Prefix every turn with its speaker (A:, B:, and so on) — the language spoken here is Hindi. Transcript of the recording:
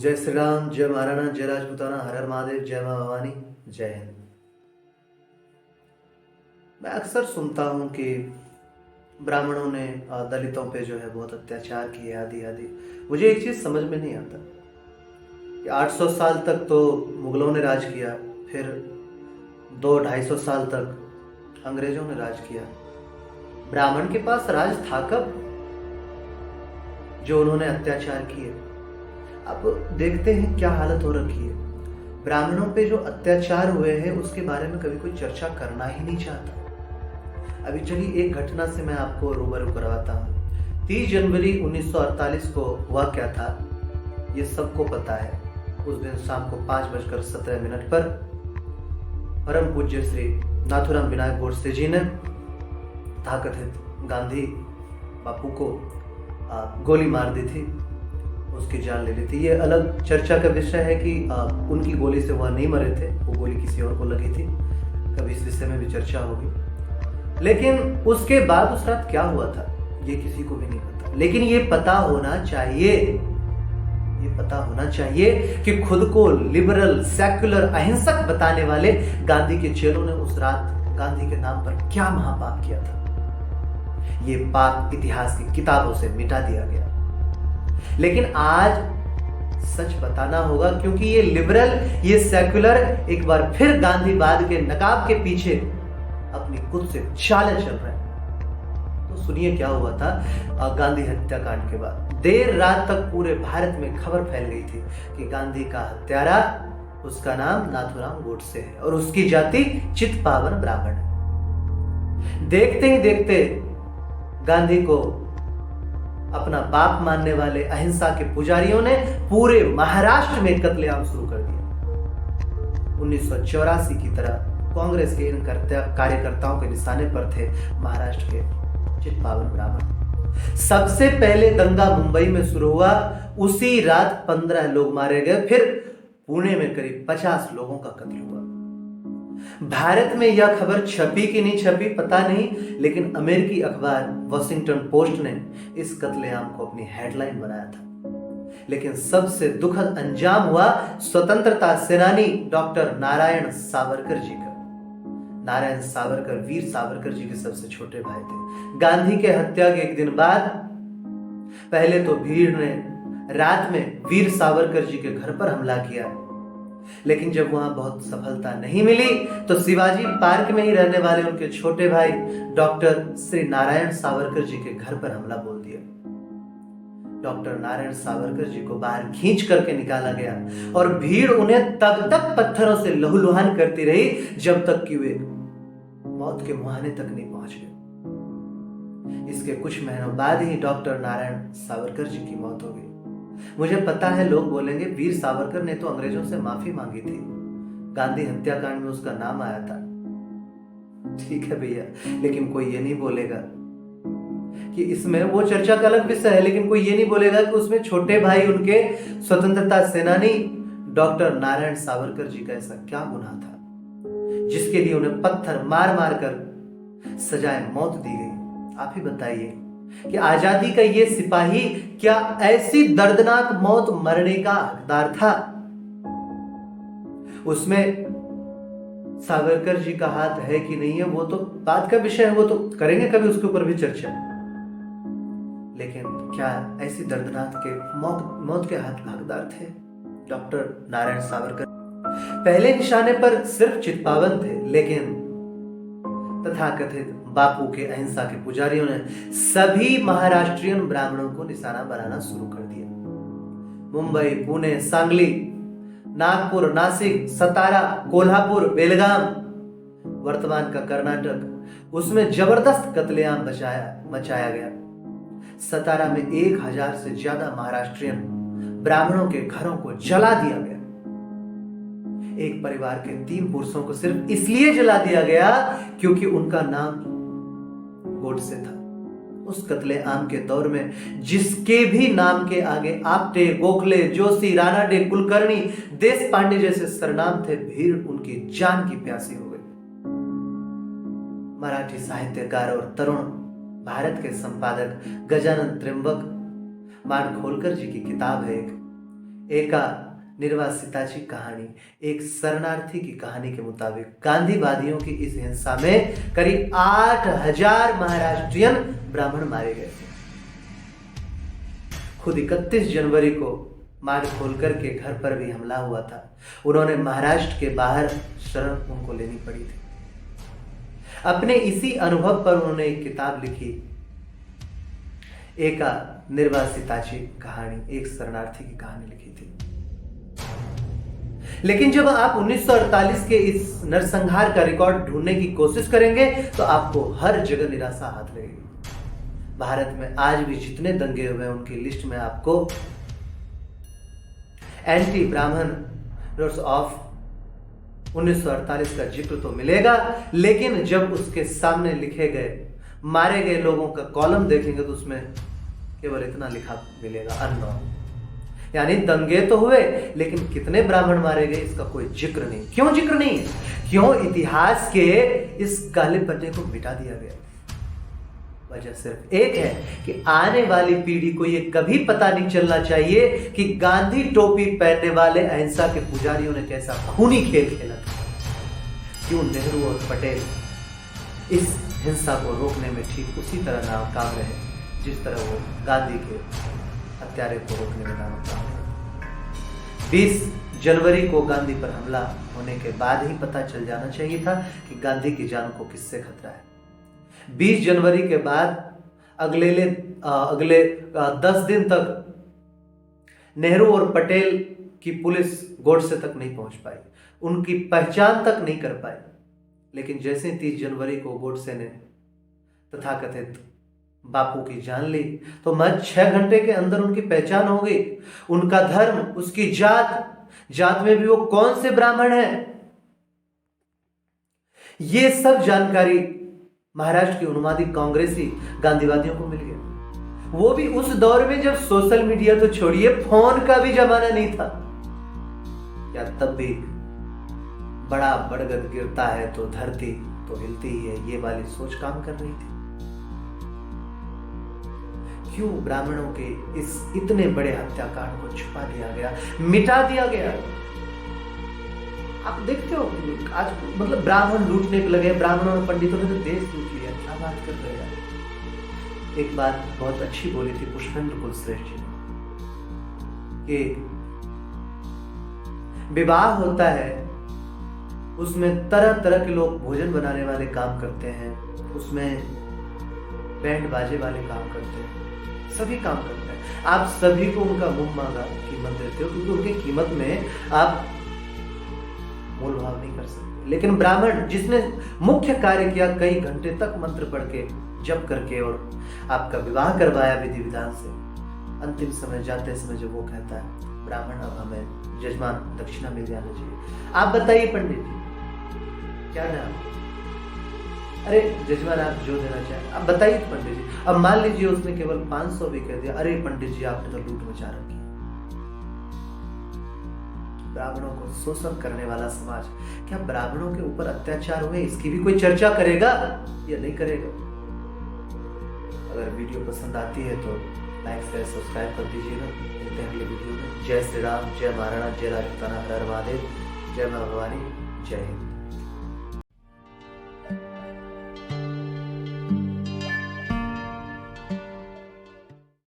A: जय श्री राम, जय महाराणा, जय राजपूताना, हर हर महादेव, जय मां भवानी, जय हिंद। मैं अक्सर सुनता हूँ कि ब्राह्मणों ने दलितों पे जो है बहुत अत्याचार किए, आदि आदि। मुझे एक चीज़ समझ में नहीं आता कि 800 साल तक तो मुगलों ने राज किया, फिर 200-250 साल तक अंग्रेजों ने राज किया। ब्राह्मण के पास राज था कब जो उन्होंने अत्याचार किए? अब देखते हैं क्या हालत हो रखी है। ब्राह्मणों पे जो अत्याचार हुए हैं उसके बारे में कभी कोई चर्चा करना ही नहीं चाहता। अभी चलिए एक घटना से मैं आपको रूबरू करवाता हूँ। 30 जनवरी 1948 को हुआ क्या था ये सबको पता है। उस दिन शाम को 5:17 पर परम पूज्य श्री नाथुराम विनायक गोडसे जी ने तथाकथित गांधी बापू को गोली मार दी थी, उसकी जान ले ली थी। ये अलग चर्चा का विषय है कि उनकी गोली से वह नहीं मरे थे, वो गोली किसी और को लगी थी। कभी इस विषय में भी चर्चा होगी। लेकिन उसके बाद उस रात क्या हुआ था ये किसी को भी नहीं पता। लेकिन ये पता होना चाहिए कि खुद को लिबरल, सेक्युलर, अहिंसक बताने वाले गांधी के चेलों ने उस रात गांधी के नाम पर क्या महापाप किया था। ये पाप इतिहास की किताबों से मिटा दिया गया। लेकिन आज सच बताना होगा, क्योंकि ये लिबरल, ये सेक्युलर एक बार फिर गांधीवाद के नकाब के पीछे अपनी खुद से चालें चल रहे हैं। तो सुनिए क्या हुआ था गांधी हत्याकांड के बाद। देर रात तक पूरे भारत में खबर फैल गई थी कि गांधी का हत्यारा, उसका नाम नाथुराम गोडसे है और उसकी जाति चित्पावन ब्राह्मण है। देखते ही देखते गांधी को अपना बाप मानने वाले अहिंसा के पुजारियों ने पूरे महाराष्ट्र में कत्लेआम शुरू कर दिया। 1984 की तरह कांग्रेस के इन कार्यकर्ताओं के निशाने पर थे महाराष्ट्र के चित्पावन ब्राह्मण। सबसे पहले दंगा मुंबई में शुरू हुआ। उसी रात 15 लोग मारे गए। फिर पुणे में करीब 50 लोगों का कत्ल हुआ। भारत में यह खबर छपी कि नहीं छपी पता नहीं, लेकिन अमेरिकी अखबार वॉशिंगटन पोस्ट ने इस कत्लेआम को अपनी हेडलाइन बनाया था। लेकिन सबसे दुखद अंजाम हुआ स्वतंत्रता सेनानी डॉक्टर नारायण सावरकर जी का। नारायण सावरकर वीर सावरकर जी के सबसे छोटे भाई थे। गांधी के हत्या के एक दिन बाद पहले तो भीड़ ने रात में वीर सावरकर जी के घर पर हमला किया, लेकिन जब वहां बहुत सफलता नहीं मिली तो शिवाजी पार्क में ही रहने वाले उनके छोटे भाई डॉक्टर श्री नारायण सावरकर जी के घर पर हमला बोल दिया। डॉक्टर नारायण सावरकर जी को बाहर खींच करके निकाला गया और भीड़ उन्हें तब तक पत्थरों से लहूलुहान करती रही जब तक कि वे मौत के मुहाने तक नहीं पहुंच गए। इसके कुछ महीनों बाद ही डॉक्टर नारायण सावरकर जी की मौत हो गई। मुझे पता है लोग बोलेंगे वीर सावरकर ने तो अंग्रेजों से माफी मांगी थी, गांधी हत्याकांड में उसका नाम आया था। ठीक है भैया, लेकिन कोई ये नहीं बोलेगा कि इसमें, वो चर्चा का अलग विषय है, लेकिन कोई ये नहीं बोलेगा कि उसमें छोटे भाई उनके स्वतंत्रता सेनानी डॉक्टर नारायण सावरकर जी का ऐसा क्या गुनाह था जिसके लिए उन्हें पत्थर मार मार कर सजाए मौत दी गई। आप ही बताइए कि आजादी का ये सिपाही क्या ऐसी दर्दनाक मौत मरने का हकदार था? उसमें सावरकर जी का हाथ है कि नहीं है वो तो बात का विषय है, वो तो करेंगे कभी उसके ऊपर भी चर्चा। लेकिन क्या ऐसी दर्दनाक के मौत के हकदार थे डॉक्टर नारायण सावरकर? पहले निशाने पर सिर्फ चित्पावन थे, लेकिन तथाकथित बापू के अहिंसा के पुजारियों ने सभी महाराष्ट्रियन ब्राह्मणों को निशाना बनाना शुरू कर दिया। मुंबई, पुणे, सांगली, नागपुर, नासिक, सतारा, कोल्हापुर, बेलगाम, वर्तमान का कर्नाटक, उसमें जबरदस्त कत्लेआम मचाया गया। सतारा में 1000 से ज्यादा महाराष्ट्रियन ब्राह्मणों के घरों को जला दिया गया। एक परिवार के 3 पुरुषों को सिर्फ इसलिए जला दिया गया क्योंकि उनका नाम गोडसे था। उस कत्लेआम के दौर में जिसके भी नाम के आगे आप्टे, गोखले, जोशी, रानाडे, कुलकर्णी, देश पांडे जैसे सरनाम थे, भीड़ उनकी जान की प्यासी हो गई। मराठी साहित्यकार और तरुण भारत के संपादक गजानन त्र्यंबक मानखोलकर जी की किताब है एक एका निर्वासिताची कहानी, एक शरणार्थी की कहानी के मुताबिक गांधीवादियों की इस हिंसा में करीब 8,000 महाराष्ट्रियन ब्राह्मण मारे गए थे। खुद 31 जनवरी को मार्ग खोल करके घर पर भी हमला हुआ था। उन्होंने महाराष्ट्र के बाहर शरण उनको लेनी पड़ी थी। अपने इसी अनुभव पर उन्होंने एक किताब लिखी, एका निर्वासिताची कहानी, एक शरणार्थी की कहानी लिखी थी। लेकिन जब आप 1948 के इस नरसंहार का रिकॉर्ड ढूंढने की कोशिश करेंगे तो आपको हर जगह निराशा हाथ लगेगी। भारत में आज भी जितने दंगे हुए हैं उनकी लिस्ट में आपको एंटी ब्राह्मण ऑफ 1948 का जिक्र तो मिलेगा, लेकिन जब उसके सामने लिखे गए मारे गए लोगों का कॉलम देखेंगे तो उसमें केवल इतना लिखा मिलेगा, अननोन। यानी दंगे तो हुए लेकिन कितने ब्राह्मण मारे गए इसका कोई जिक्र नहीं। क्यों जिक्र नहीं है? क्यों इतिहास के इस काले पन्ने को मिटा दिया गया? वजह सिर्फ एक है कि आने वाली पीढ़ी को यह कभी पता नहीं चलना चाहिए कि गांधी टोपी पहनने वाले अहिंसा के पुजारियों ने कैसा खूनी खेल खेला था। क्यों नेहरू और पटेल इस हिंसा को रोकने में ठीक उसी तरह नाकाम रहे जिस तरह वो गांधी के हत्यारे को रोकने में नाकाम रहे। 20 जनवरी को गांधी पर हमला होने के बाद ही पता चल जाना चाहिए था कि गांधी की जान को किससे खतरा है। 20 जनवरी के बाद अगले 10 दिन तक नेहरू और पटेल की पुलिस गोडसे तक नहीं पहुंच पाई, उनकी पहचान तक नहीं कर पाई। लेकिन जैसे 30 जनवरी को गोडसे ने तथाकथित बापू की जान ली तो महज 6 घंटे के अंदर उनकी पहचान हो गई। उनका धर्म, उसकी जात में भी वो कौन से ब्राह्मण है, ये सब जानकारी महाराष्ट्र की उन्मादी कांग्रेसी गांधीवादियों को मिल गया। वो भी उस दौर में जब सोशल मीडिया तो छोड़िए, फोन का भी जमाना नहीं था। या तब भी बड़ा बड़गद गिरता है तो धरती तो हिलती ही है, ये वाली सोच काम कर रही थी। क्यों ब्राह्मणों के इस इतने बड़े हत्याकांड को छुपा दिया गया, मिटा दिया गया? आप देखते हो आज मतलब ब्राह्मण लूटने पे लगे, ब्राह्मणों और पंडितों ने तो देश लूट लिया। क्या बात कर रहे हैं? एक बात बहुत अच्छी बोली थी पुष्पेंद्र कुलश्रेष्ठ जी ने कि विवाह होता है उसमें तरह तरह के लोग भोजन बनाने वाले काम करते हैं, उसमें बैंड बाजे वाले काम करते हैं, सभी काम करते हैं। आप सभी को उनका मुंह मांगा कीमत देते हो क्योंकि उनकी कीमत में आप मोल भाव नहीं कर सकते। लेकिन ब्राह्मण जिसने मुख्य कार्य किया, कई घंटे तक मंत्र पढ़ के जप करके और आपका विवाह करवाया विधि विधान से, अंतिम समय जाते समय जब वो कहता है ब्राह्मण अब हमें जजमान दक्षिणा मिल जाना चाहिए। आप बताइए पंडित जी क्या नाम? अरे जजमान आप जो देना चाहें आप बताइए पंडित जी। अब मान लीजिए उसने केवल 500 भी कह दिया, अरे पंडित जी आपने तो लूट मचा रखी। ब्राह्मणों को शोषण करने वाला समाज क्या ब्राह्मणों के ऊपर अत्याचार हुए इसकी भी कोई चर्चा करेगा या नहीं करेगा? अगर वीडियो पसंद आती है तो लाइक शेयर सब्सक्राइब कर दीजिएगा। मिलते हैं अगले वीडियो में। जय श्री राम, जय महाराणा, जय राजपूताना, हर हर महादेव, जय मां भवानी, जय हिंद।